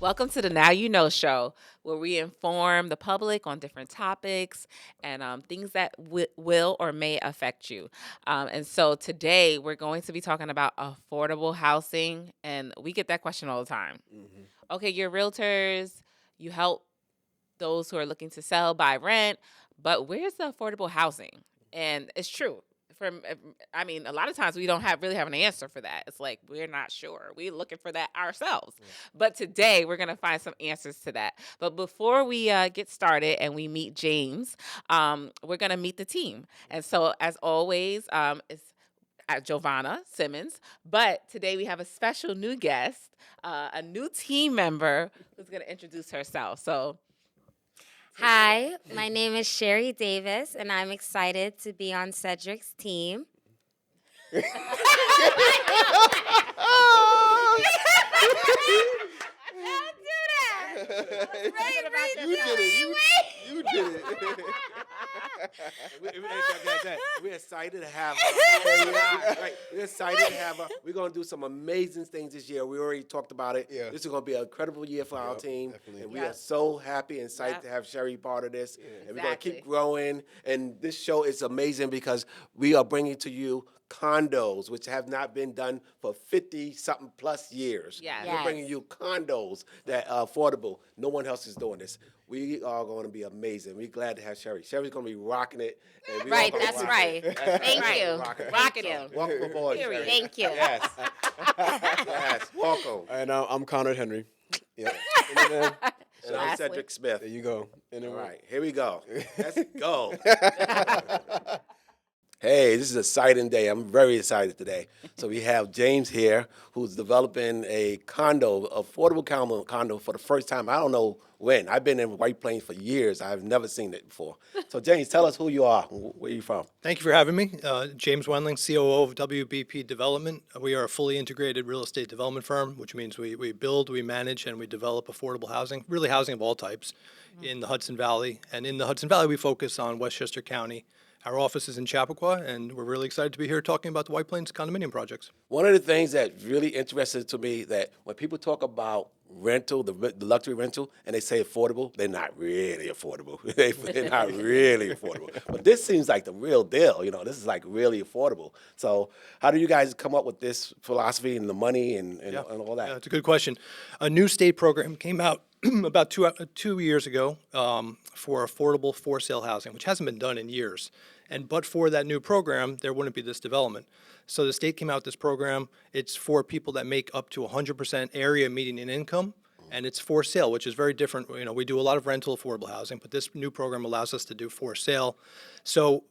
Welcome to the Now You Know show, where we inform the public on different topics and things that will or may affect you. And so today we're going to be talking about affordable housing, and we get that question all the time. Hmm. Okay, you're realtors, you help those who are looking to sell, buy, rent, but where's the affordable housing? And it's true. A lot of times we don't really have an answer for that. It's like we're not sure. We're looking for that ourselves. But today we're gonna find some answers to that. But before we get started and we meet James, we're gonna meet the team. And so, as always, it's Giovanna Simmons. But today we have a special new guest, a new team member who's gonna introduce herself. So Hi, my name is Sherry Davis, and I'm excited to be on Cedric's team. Don't do that. You did it. You did it. We're excited to have her. We're excited to have her. We're going to do some amazing things this year. We already talked about it. Yeah. This is going to be an incredible year for our team. Definitely. And we are Yes. so happy and excited Yep. to have Sherry part of this. And we're going to Exactly. keep growing. And this show is amazing because we are bringing to you condos, which have not been done for 50-something plus years. Yes. We're bringing Yes. you condos that are affordable. No one else is doing this. We are going to be amazing. We're glad to have Sherry. Sherry's going to be rocking it. And we all Right, gonna that's rock right. it. Thank right. you. Rocking So, it. welcome aboard, Period. Sherry. Thank you. Yes. Yes. Welcome. And I'm Conrad Henry. Yeah. And then, And I'm Lastly. Cedric Smith. there you go. And then All right, here we go. Let's go. right. Hey, this is an exciting day. I'm very excited today. So we have James here, who's developing a condo, affordable condo for the first time. I don't know when. I've been in White Plains for years. I've never seen it before. So James, tell us who you are. Where are you from? Thank you for having me. James Wendling, COO of WBP Development. We are a fully integrated real estate development firm, which means we build, we manage, and we develop affordable housing, really housing of all types, in the Hudson Valley. And in the Hudson Valley, we focus on Westchester County. Our office is in Chappaqua, and we're really excited to be here talking about the White Plains condominium projects. One of the things that really interested to me that when people talk about rental, the luxury rental, and they say affordable, they're not really affordable. They're not really affordable. But this seems like the real deal. You know, this is like really affordable. So how do you guys come up with this philosophy and the money and all that? Yeah, it's a good question. A new state program came out about 2 years ago for affordable for-sale housing, which hasn't been done in years. And but for that new program, there wouldn't be this development. So the state came out with this program. It's for people that make up to 100% area median in income, and it's for sale, which is very different. You know, we do a lot of rental affordable housing, but this new program allows us to do for sale. So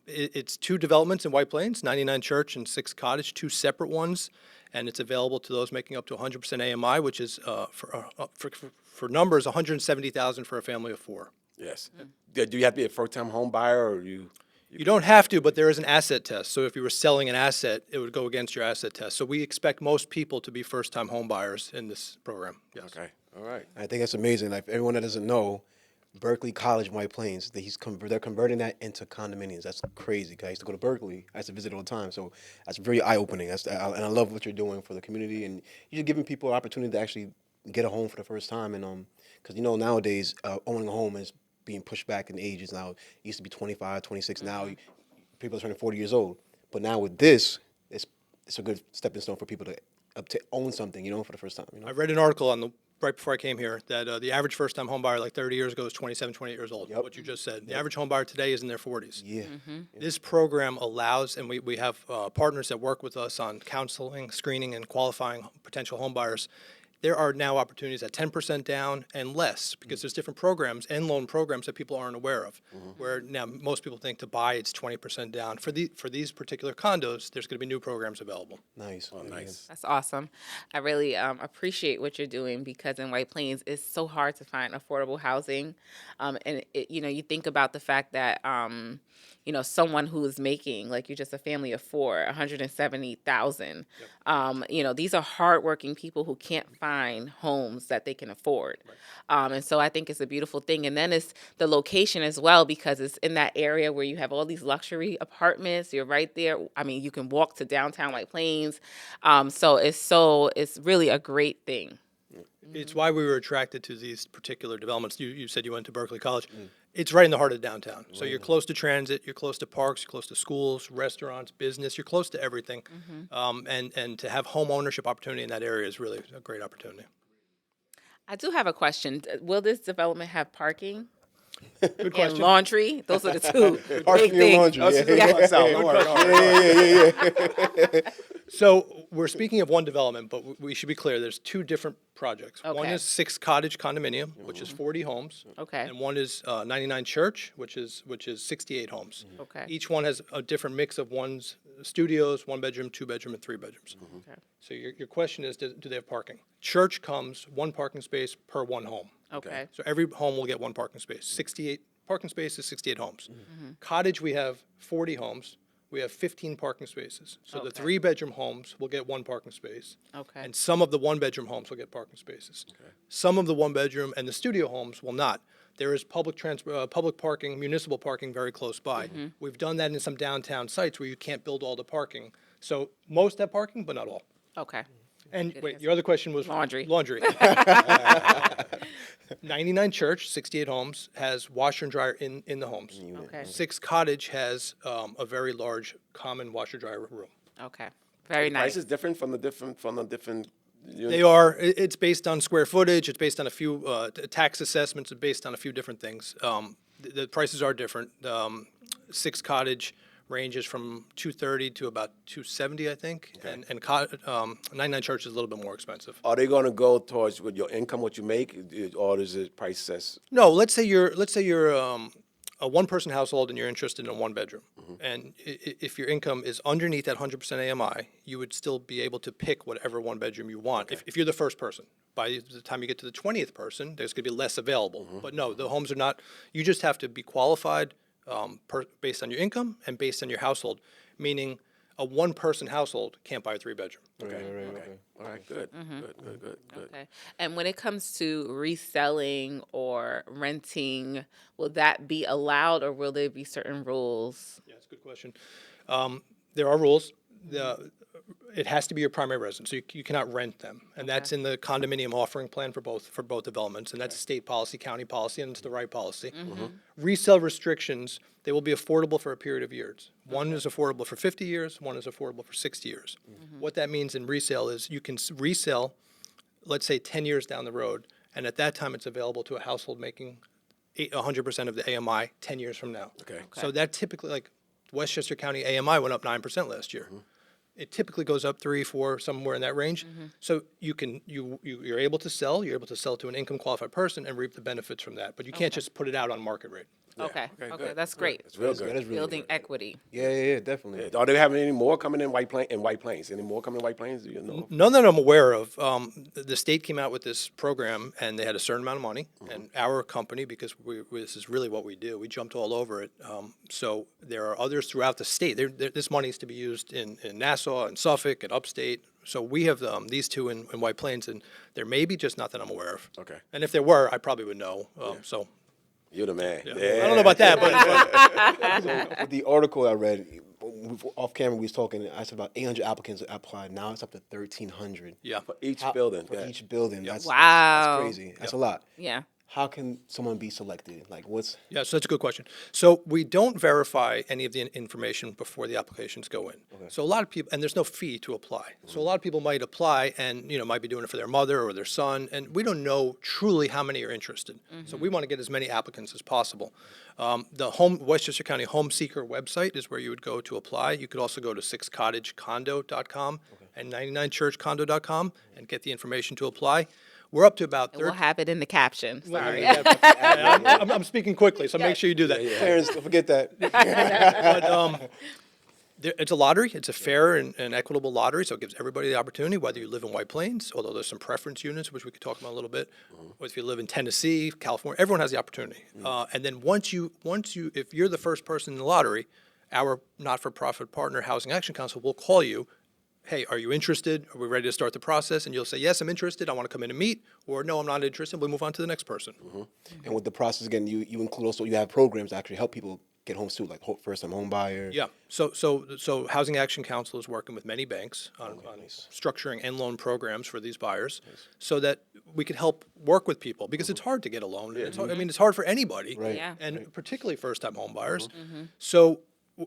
it's two developments in White Plains, 99 Church and 6 Cottage, two separate ones, and it's available to those making up to 100% AMI, which is for numbers 170,000 for a family of 4. Yes. Do you have to be a first-time home buyer or you? You don't have to, but there is an asset test. So if you were selling an asset, it would go against your asset test. So we expect most people to be first-time home buyers in this program. Yes. Okay. All right. I think that's amazing. Like, everyone that doesn't know, Berkeley College, White Plains, they're converting that into condominiums. That's crazy. 'Cause I used to go to Berkeley. I used to visit all the time. So that's very eye-opening. And I love what you're doing for the community. And you're giving people an opportunity to actually get a home for the first time. And because, nowadays, owning a home is being pushed back in ages now. It used to be 25, 26. Now people are turning 40 years old. But now with this, it's a good stepping stone for people to own something, for the first time. I read an article right before I came here that the average first-time home buyer like 30 years ago was 27, 28 years old, Yep. what you just said. The average home buyer today is in their 40s. Yeah. This program allows, and we have partners that work with us on counseling, screening, and qualifying potential home buyers. There are now opportunities at 10% down and less because there's different programs and loan programs that people aren't aware of. Where now most people think to buy it's 20% down. For these particular condos, there's going to be new programs available. Nice. Oh, nice. That's awesome. I really appreciate what you're doing because in White Plains, it's so hard to find affordable housing. You think about the fact that, someone who is making, like you're just a family of 4, 170,000. These are hardworking people who can't find homes that they can afford. And so I think it's a beautiful thing. And then it's the location as well because it's in that area where you have all these luxury apartments. You're right there. I mean, you can walk to downtown White Plains. So it's really a great thing. It's why we were attracted to these particular developments. You said you went to Berkeley College. It's right in the heart of downtown. So you're close to transit, you're close to parks, you're close to schools, restaurants, business, you're close to everything. And to have home ownership opportunity in that area is really a great opportunity. I do have a question. Will this development have parking Good and question. laundry? Those are the two big Parking and things. laundry. Yeah. So we're speaking of one development, but we should be clear, there's two different projects. One Okay. is 6 Cottage Condominium, which is 40 homes. Okay. And one is 99 Church, which is 68 homes. Okay. Each one has a different mix of one's studios, 1 bedroom, 2 bedroom, and 3 bedrooms. Okay. So your question is, do they have parking? Church comes 1 parking space per 1 home. Okay. So every home will get 1 parking space. 68 parking spaces, 68 homes. Cottage, we have 40 homes. We have 15 parking spaces. So the Okay. 3-bedroom homes will get 1 parking space. Okay. And some of the 1-bedroom homes will get parking spaces. Some of the 1-bedroom and the studio homes will not. There is public parking, municipal parking very close by. We've done that in some downtown sites where you can't build all the parking. So most have parking, but not all. Okay. And wait, your other question was? Laundry. Laundry. 99 Church, 68 homes, has washer and dryer in the homes. Okay. 6 Cottage has a very large common washer dryer room. Okay. Very Price nice. is different from the different. They are. It's based on square footage. It's based on a few tax assessments. It's based on a few different things. The prices are different. 6 Cottage ranges from $230 to about $270, I think, and 99 Church is a little bit more expensive. Are they going to go towards with your income, what you make, or is it price assessed? No, let's say you're a 1-person household and you're interested in a 1-bedroom, and if your income is underneath that 100% AMI, you would still be able to pick whatever 1-bedroom you want. If you're the first person, by the time you get to the 20th person, there's going to be less available. But no, the homes are not. You just have to be qualified based on your income and based on your household, meaning a 1-person household can't buy a 3-bedroom. Okay. All right. Good. Good. Okay. And when it comes to reselling or renting, will that be allowed or will there be certain rules? Yeah, that's a good question. There are rules. It has to be your primary residence, so you cannot rent them, and that's in the condominium offering plan for both developments, and that's state policy, county policy, and it's the right policy. Resale restrictions, they will be affordable for a period of years. One is affordable for 50 years, one is affordable for 60 years. What that means in resale is you can resell, let's say 10 years down the road, and at that time it's available to a household making 100% of the AMI 10 years from now. Okay. So that typically, like Westchester County AMI went up 9% last year. It typically goes up 3, 4, somewhere in that range. So you're able to sell. You're able to sell to an income qualified person and reap the benefits from that. But you can't just put it out on market rate. Okay. Okay, Okay. good. That's great. It's real That good. is really Building good. equity. Yeah, definitely. Are they having any more coming in White Plains? Any more coming in White Plains? Do you know? None that I'm aware of. The state came out with this program, and they had a certain amount of money. And our company, because this is really what we do, we jumped all over it. So there are others throughout the state. This money is to be used in Nassau and Suffolk and upstate. So we have these two in White Plains, and there may be, just not that I'm aware of. Okay. And if there were, I probably would know. So You're the man. yeah. Yeah. I don't know about that, but With the article I read, off camera we was talking, I said about 800 applicants applied. Now it's up to 1,300. yeah. For each building. For yeah. each building. That's Wow. crazy. That's a lot. Yeah. How can someone be selected? Like, what's Yeah, so that's a good question. So we don't verify any of the information before the applications go in. So a lot of people, and there's no fee to apply. So a lot of people might apply and, might be doing it for their mother or their son, and we don't know truly how many are interested. So we want to get as many applicants as possible. The Westchester County Home Seeker website is where you would go to apply. You could also go to 6cottagecondo.com and 99churchcondo.com and get the information to apply. We're up to about And we'll 30. have it in the caption. Sorry. I'm speaking quickly, so make sure you do that. Clarence? Don't forget that. But it's a lottery. It's a fair and equitable lottery, so it gives everybody the opportunity, whether you live in White Plains, although there's some preference units, which we could talk about a little bit, or if you live in Tennessee, California, everyone has the opportunity. And then once you, if you're the first person in the lottery, our not-for-profit partner, Housing Action Council, will call you. Hey, are you interested? Are we ready to start the process? And you'll say, yes, I'm interested. I want to come in and meet. Or no, I'm not interested. We'll move on to the next person. And with the process, again, you include also, you have programs that actually help people get homes too, like first time home buyer. Yeah. So Housing Action Council is working with many banks on structuring and loan programs for these buyers, so that we could help work with people, because it's hard to get a loan. It's hard, I mean, it's hard for anybody, Right. Yeah. and particularly first time home buyers. So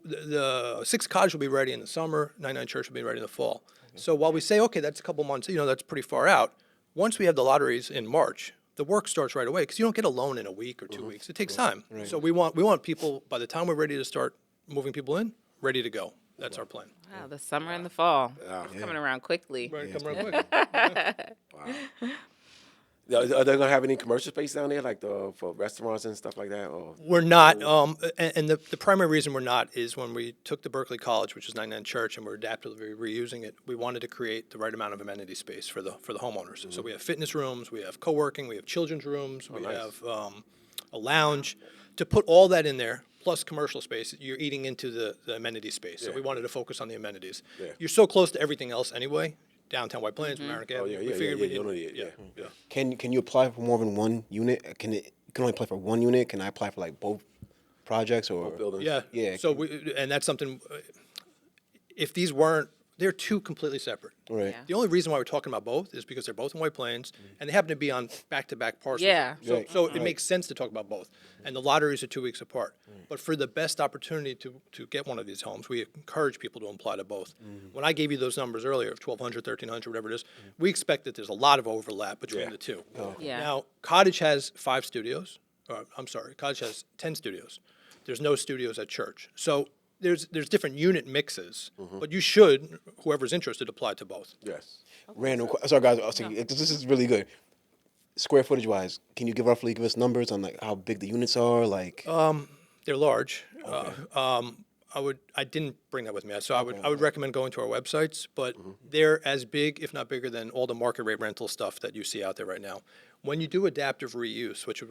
the 6 Cottage will be ready in the summer. 99 Church will be ready in the fall. So while we say, okay, that's a couple months, that's pretty far out. Once we have the lotteries in March, the work starts right away, because you don't get a loan in a week or 2 weeks. It takes time. So we want people, by the time we're ready to start moving people in, ready to go. That's our plan. Wow, the summer and the fall. It's coming around quickly. Right, come around quick. Are they going to have any commercial space down there, like for restaurants and stuff like that? Or? We're not, and the primary reason we're not is when we took the Berkeley College, which is 99 Church, and we're adaptively reusing it, we wanted to create the right amount of amenity space for the homeowners. So we have fitness rooms, we have co-working, we have children's rooms, we have a lounge. To put all that in there, plus commercial space, you're eating into the amenity space. So we wanted to focus on the amenities. Yeah. You're so close to everything else anyway, downtown White Plains, Mamaroneck Avenue. We figured we you don't didn't. need it, Yeah. Can you apply for more than one unit? You can only apply for one unit? Can I apply for like both projects or? Buildings. Yeah. Yeah. So and that's something, if these weren't, they're two completely separate. Right. Yeah. The only reason why we're talking about both is because they're both in White Plains, and they happen to be on back-to-back parcels. Yeah. So it makes sense to talk about both. And the lotteries are 2 weeks apart. But for the best opportunity to get one of these homes, we encourage people to apply to both. When I gave you those numbers earlier of 1,200, 1,300, whatever it is, we expect that there's a lot of overlap between the two. Yeah. Now, Cottage has 5 studios. Cottage has 10 studios. There's no studios at Church. So there's different unit mixes, but you should, whoever's interested, apply to both. Yes. Random. Sorry, guys. This is really good. Square footage wise, can you roughly give us numbers on like how big the units are? Like, They're large. I didn't bring that with me, so I would recommend going to our websites, but they're as big, if not bigger, than all the market rate rental stuff that you see out there right now. When you do adaptive reuse, which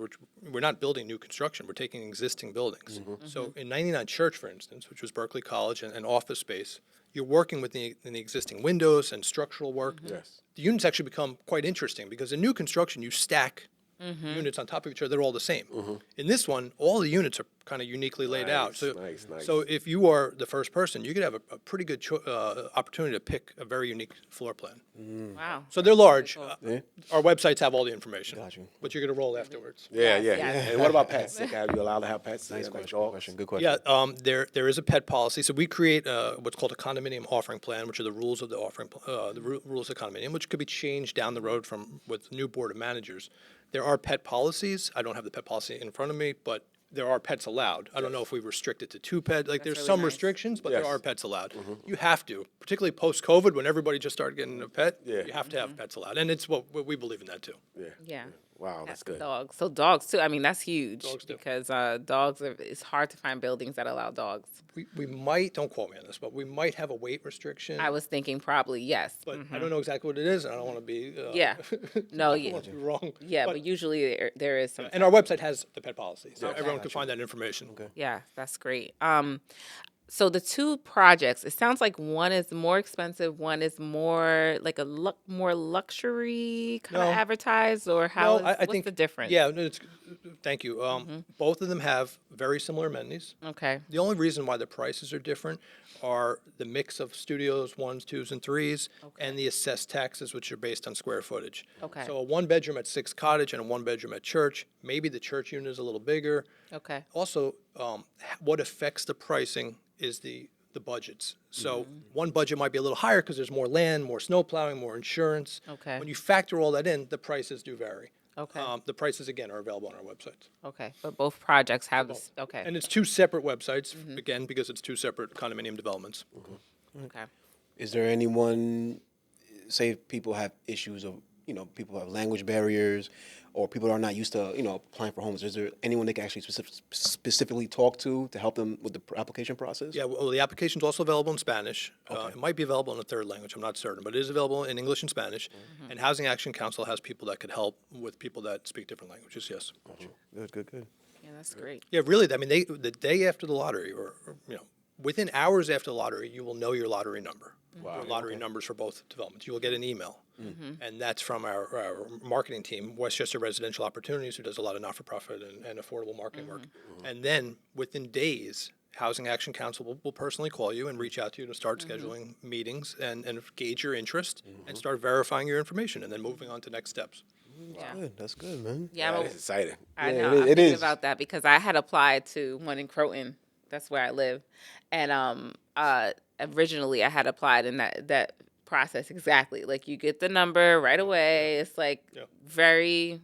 we're not building new construction, we're taking existing buildings. So in 99 Church, for instance, which was Berkeley College and office space, you're working with the existing windows and structural work. Yes. The units actually become quite interesting, because in new construction, you stack units on top of each other, they're all the same. In this one, all the units are kind of uniquely laid out. So, nice. so if you are the first person, you could have a pretty good opportunity to pick a very unique floor plan. Wow. So they're large. Yeah. Our websites have all the information. Got you. But you're going to roll afterwards. Yeah. yes. And what about pets? Like, are you allowed to have pets? Nice like question. dogs? Good question. Yeah, there is a pet policy. So we create what's called a condominium offering plan, which are the rules of the offering, rules of condominium, which could be changed down the road with the new board of managers. There are pet policies. I don't have the pet policy in front of me, but there are pets allowed. I don't know if we restrict it to 2 pets. Like, there's really some nice. restrictions, but Yes. there are pets allowed. You have to, particularly post-COVID, when everybody just started getting a pet. Yeah. You have to have pets allowed, and it's what we believe in that too. Yeah. Wow, that's good. Dogs. So dogs too. I mean, that's huge Dogs too. because it's hard to find buildings that allow dogs. We might, don't quote me on this, but we might have a weight restriction. I was thinking probably yes. But I don't know exactly what it is, and I don't want to be. Yeah. No, I yeah. don't want to be wrong. Yeah, but usually there is some. And our website has the pet policy, so Okay. everyone can find that information. Yeah, that's great. So the 2 projects, it sounds like one is more expensive, one is more like more luxury kind No. of advertised, or how? No, I what's think the difference? Yeah, no, thank you. Both of them have very similar amenities. Okay. The only reason why the prices are different are the mix of studios, 1s, 2s, and 3s, and the assessed taxes, which are based on square footage. Okay. So a 1-bedroom at 6 Cottage and a 1-bedroom at Church, maybe the Church unit is a little bigger. Okay. Also, what affects the pricing is the budgets. So one budget might be a little higher because there's more land, more snow plowing, more insurance. Okay. When you factor all that in, the prices do vary. Okay. The prices, again, are available on our websites. Okay. But both projects have this. Okay. And it's 2 separate websites, again, because it's 2 separate condominium developments. Okay. Is there anyone, say if people have issues of, people have language barriers or people are not used to, applying for homes, is there anyone they can actually specifically talk to help them with the application process? Yeah, well, the application's also available in Spanish. It might be available in a 3rd language, I'm not certain, but it is available in English and Spanish. And Housing Action Council has people that could help with people that speak different languages, yes. Good. Yeah, that's great. Yeah, really, I mean, the day after the lottery, or within hours after the lottery, you will know your lottery number. Your lottery numbers for both developments. You will get an email. And that's from our marketing team, Westchester Residential Opportunities, who does a lot of not-for-profit and affordable marketing work. And then within days, Housing Action Council will personally call you and reach out to you to start scheduling meetings and gauge your interest and start verifying your information and then moving on to next steps. Yeah. Good. That's good, man. Yeah, That's exciting. I Yeah, know. it- I'm it thinking is. about that because I had applied to one in Croton. That's where I live, and originally I had applied in that process exactly. Like you get the number right away. It's like very,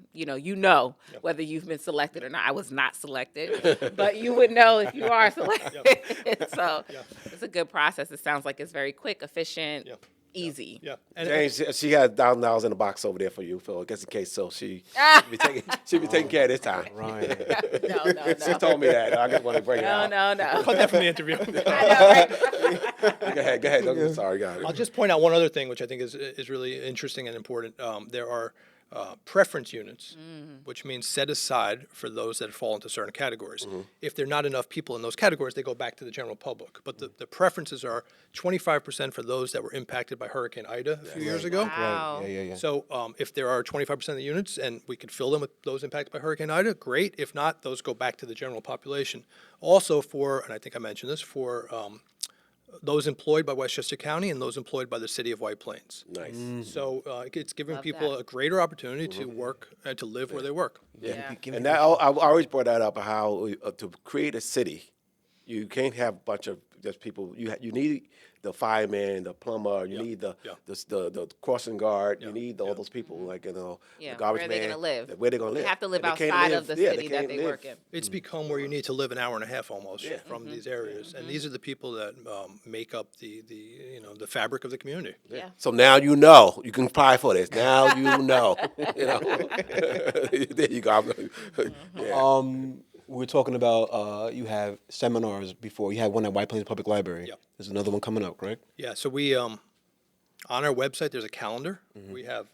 whether you've been selected or not. I was not selected, but you would know if you are selected. So it's a good process. It sounds like it's very quick, efficient, easy. Yeah. And James, she had $1,000 in the box over there for you, Phil, just in case. So she be taking care of this time. Right. No. She told me that. I just want to bring it out. No. cut that from the interview. I know, right? Go ahead. I'm sorry, go ahead. I'll just point out one other thing, which I think is really interesting and important. There are preference units, which means set aside for those that fall into certain categories. If there are not enough people in those categories, they go back to the general public. But the preferences are 25% for those that were impacted by Hurricane Ida a few years ago. Wow. Yeah. So if there are 25% of the units and we could fill them with those impacted by Hurricane Ida, great. If not, those go back to the general population. Also and I think I mentioned this, for those employed by Westchester County and those employed by the city of White Plains. Nice. So it's giving Love people that. a greater opportunity to work and to live where they work. Yeah. And that I always brought that up, how to create a city, you can't have a bunch of just people. You need the fireman, the plumber. You need the crossing guard. You need all those people, like Yeah. the garbage Where are they man. gonna live? Where they gonna live? They have to live And they can't outside live- of the yeah, city that can't they live. work in. It's become where you need to live an hour and a half almost from these areas, and these are the people that make up the fabric of the community. Yeah. So now you know you can apply for this. Now you know. There you go. Yeah. We were talking about you have seminars before. You had one at White Plains Public Library. Yep. There's another one coming up, correct? Yeah, so we on our website there's a calendar. We have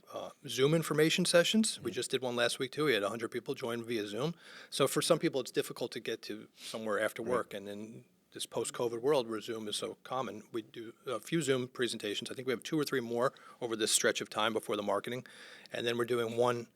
Zoom information sessions. We just did one last week too. We had 100 people join via Zoom. So for some people it's difficult to get to somewhere after work, and in this post-COVID world where Zoom is so common, we do a few Zoom presentations. I think we have 2 or 3 more over this stretch of time before the marketing, and then we're doing one.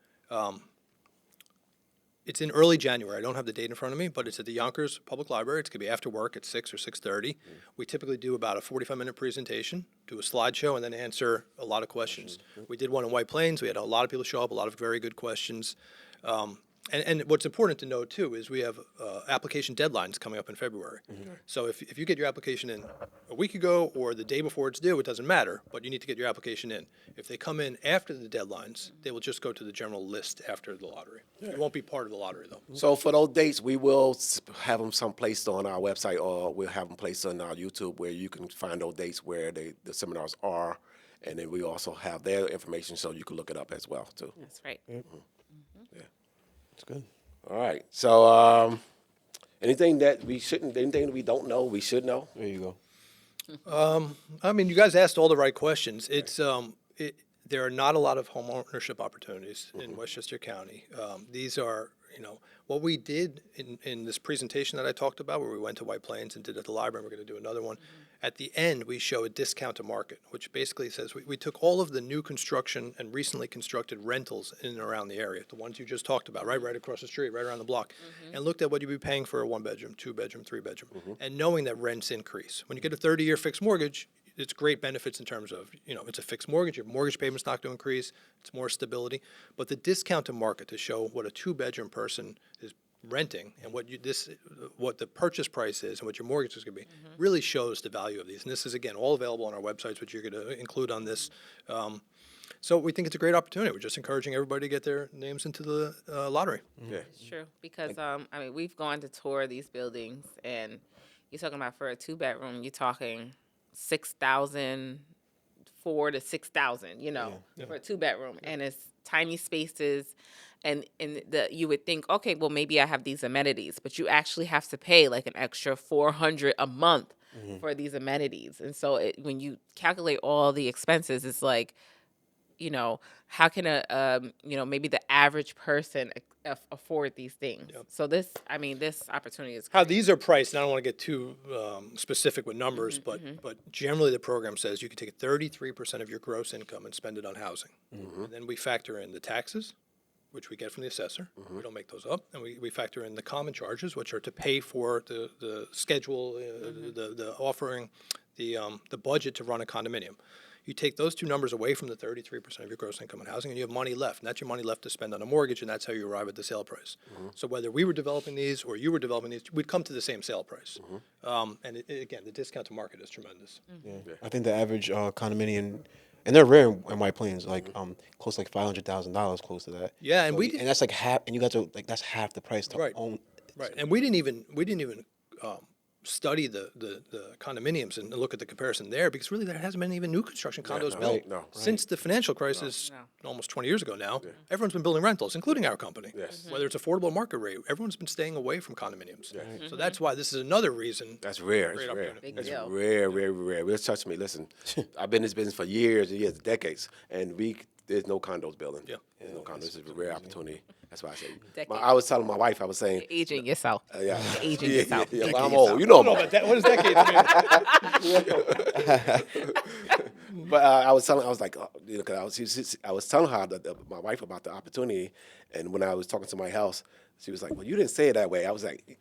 It's in early January. I don't have the date in front of me, but it's at the Yonkers Public Library. It's going to be after work at 6 or 6:30. We typically do about a 45-minute presentation, do a slideshow, and then answer a lot of questions. We did one in White Plains. We had a lot of people show up, a lot of very good questions. And what's important to know, too, is we have application deadlines coming up in February. So if you get your application in a week ago or the day before it's due, it doesn't matter, but you need to get your application in. If they come in after the deadlines, they will just go to the general list after the lottery. It won't be part of the lottery, though. So for those dates, we will have them someplace on our website, or we'll have them placed on our YouTube where you can find those dates where the seminars are, and then we also have their information so you can look it up as well too. That's right. It's good. All right. So anything that we don't know, we should know. There you go. I mean, you guys asked all the right questions. It's there are not a lot of home ownership opportunities in Westchester County. These are, what we did in this presentation that I talked about, where we went to White Plains and did it at the library, and we're going to do another one. At the end, we show a discount to market, which basically says we took all of the new construction and recently constructed rentals in and around the area, the ones you just talked about, right across the street, right around the block, and looked at what you'd be paying for a 1-bedroom, 2-bedroom, 3-bedroom, and knowing that rents increase. When you get a 30-year fixed mortgage, it's great benefits in terms of, it's a fixed mortgage, your mortgage payment's not going to increase, it's more stability. But the discount to market to show what a 2-bedroom person is renting and what the purchase price is and what your mortgage is going to be really shows the value of these. And this is, again, all available on our websites, which you're going to include on this. So we think it's a great opportunity. We're just encouraging everybody to get their names into the lottery. Yeah. It's true because we've gone to tour these buildings, and you're talking about for a 2-bedroom, you're talking $6,000, $4,000 to $6,000, for a 2-bedroom, and it's tiny spaces. And you would think, okay, well, maybe I have these amenities, but you actually have to pay like an extra $400 a month for these amenities. And so when you calculate all the expenses, it's like how can maybe the average person afford these things? So this opportunity is How great. these are priced, and I don't want to get too specific with numbers, but generally the program says you can take 33% of your gross income and spend it on housing. And then we factor in the taxes, which we get from the assessor. We don't make those up. And we factor in the common charges, which are to pay for the schedule, the offering, the budget to run a condominium. You take those two numbers away from the 33% of your gross income on housing, and you have money left. And that's your money left to spend on a mortgage, and that's how you arrive at the sale price. So whether we were developing these or you were developing these, we'd come to the same sale price. And again, the discount to market is tremendous. Yeah. I think the average condominium, and they're rare in White Plains, like close to like $500,000, close to that. Yeah, and So and that's like half, and you got to like that's half the price to Right. own. Right, and we didn't even study the condominiums and look at the comparison there, because really there hasn't been even new construction condos built since the financial crisis almost 20 years ago now. Everyone's been building rentals, including our company. Whether it's affordable market rate, everyone's been staying away from condominiums. So that's why this is another reason. That's rare. It's Great rare. opportunity. That's Big deal. rare. Well, trust me. Listen, I've been in this business for years and years, decades, and there's no condos building. There's no condos. This is a rare opportunity. That's why I say. I was telling my wife, I was saying, Aging yourself. yeah, Aging yourself. yeah, well, I'm old. You know about But what does decades mean? But I was like, because I was telling her my wife about the opportunity, and when I was talking to my house, she was like, "Well, you didn't say it that way." I was like,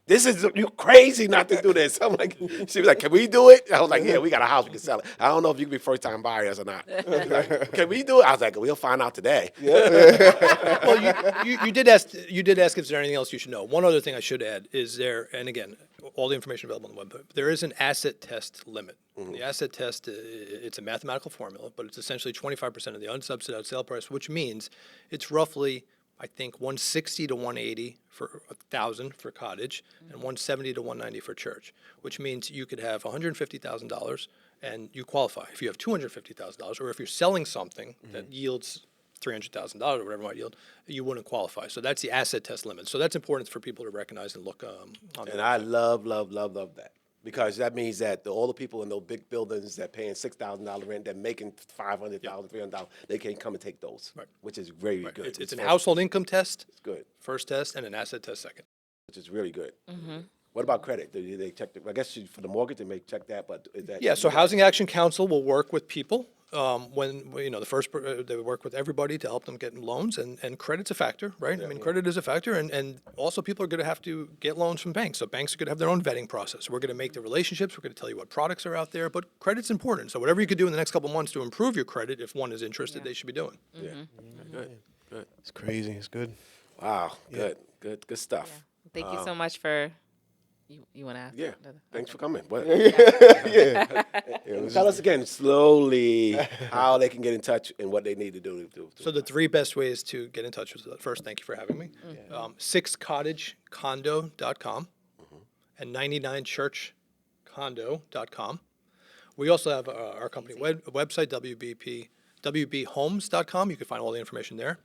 you crazy not to do this." I'm like, she was like, "Can we do it?" I was like, "Yeah, we got a house, we can sell it. I don't know if you can be first time buyers or not." Like, "Can we do it?" I was like, "We'll find out today." Well, you did ask if there's anything else you should know. One other thing I should add is there, and again, all the information available on the web, but there is an asset test limit. The asset test, it's a mathematical formula, but it's essentially 25% of the unsubsidized sale price, which means it's roughly, I think, 160 to 180 for 1,000 for cottage, and 170 to 190 for church, which means you could have $150,000 and you qualify. If you have $250,000, or if you're selling something that yields $300,000 or whatever it might yield, you wouldn't qualify. So that's the asset test limit. So that's important for people to recognize and look on. And I love that. Because that means that all the people in those big buildings that paying $6,000 rent, that making $500, $300, they can come and take those, which is very good. It's an household income test, It's good, first test, and an asset test second. which is really good. What about credit? Do they check? I guess for the mortgage they may check that, but is that? Yeah, so Housing Action Council will work with people when, they work with everybody to help them get loans, and credit's a factor, right? I mean, credit is a factor, and also people are going to have to get loans from banks. So banks are going to have their own vetting process. We're going to make the relationships. We're going to tell you what products are out there, but credit's important. So whatever you could do in the next couple months to improve your credit, if one is interested, they should be doing. Yeah. Good. It's crazy. It's good. Wow. Good stuff. Thank you so much for. You want to ask? Yeah. Thanks for coming. What? Yeah. Tell us again slowly how they can get in touch and what they need to do. So the three best ways to get in touch with us. First, thank you for having me. 6cottagecondo.com and 99churchcondo.com. We also have our company website, wbhomes.com. You can find all the information there.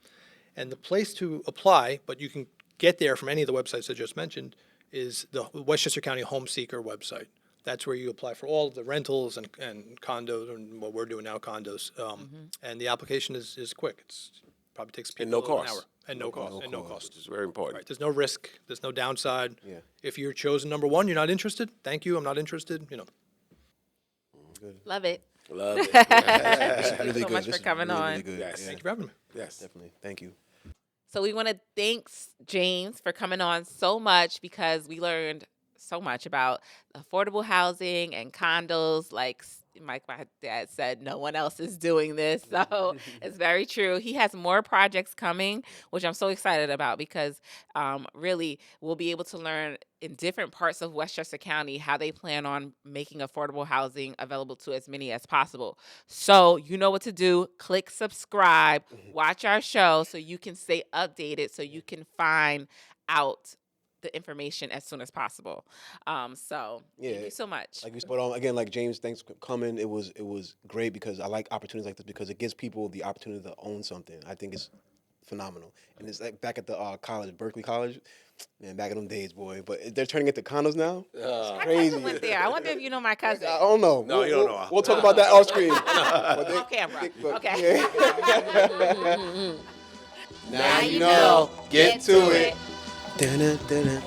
And the place to apply, but you can get there from any of the websites I just mentioned, is the Westchester County Home Seeker website. That's where you apply for all of the rentals and condos, and what we're doing now, condos. And the application is quick. It's probably takes people And no an cost. hour. And no cost. Which is very important. Right. There's no risk. There's no downside. Yeah. If you're chosen number one, you're not interested. Thank you. I'm not interested. Love it. Love it. Thank you Really so good. much This for is coming really, on. really good. Yes. Yeah, Thank you for having me. Yes. definitely. Thank you. So we want to thank James for coming on so much, because we learned so much about affordable housing and condos. Like my dad said, no one else is doing this. So it's very true. He has more projects coming, which I'm so excited about, because really we'll be able to learn in different parts of Westchester County how they plan on making affordable housing available to as many as possible. So you know what to do. Click subscribe, watch our show so you can stay updated, so you can find out the information as soon as possible. Thank you so much. But again, like James, thanks for coming. It was great, because I like opportunities like this, because it gives people the opportunity to own something. I think it's phenomenal. And it's like back at the college, Berkeley College. Man, back in them days, boy. But they're turning into condos now. It's My crazy. cousin went there. I wonder if you know my cousin. I don't know. No, you don't know. We'll talk about that off screen. But On camera. but, Okay. yeah. Now you know. Get to it. it. Dun-dun, dun-dun.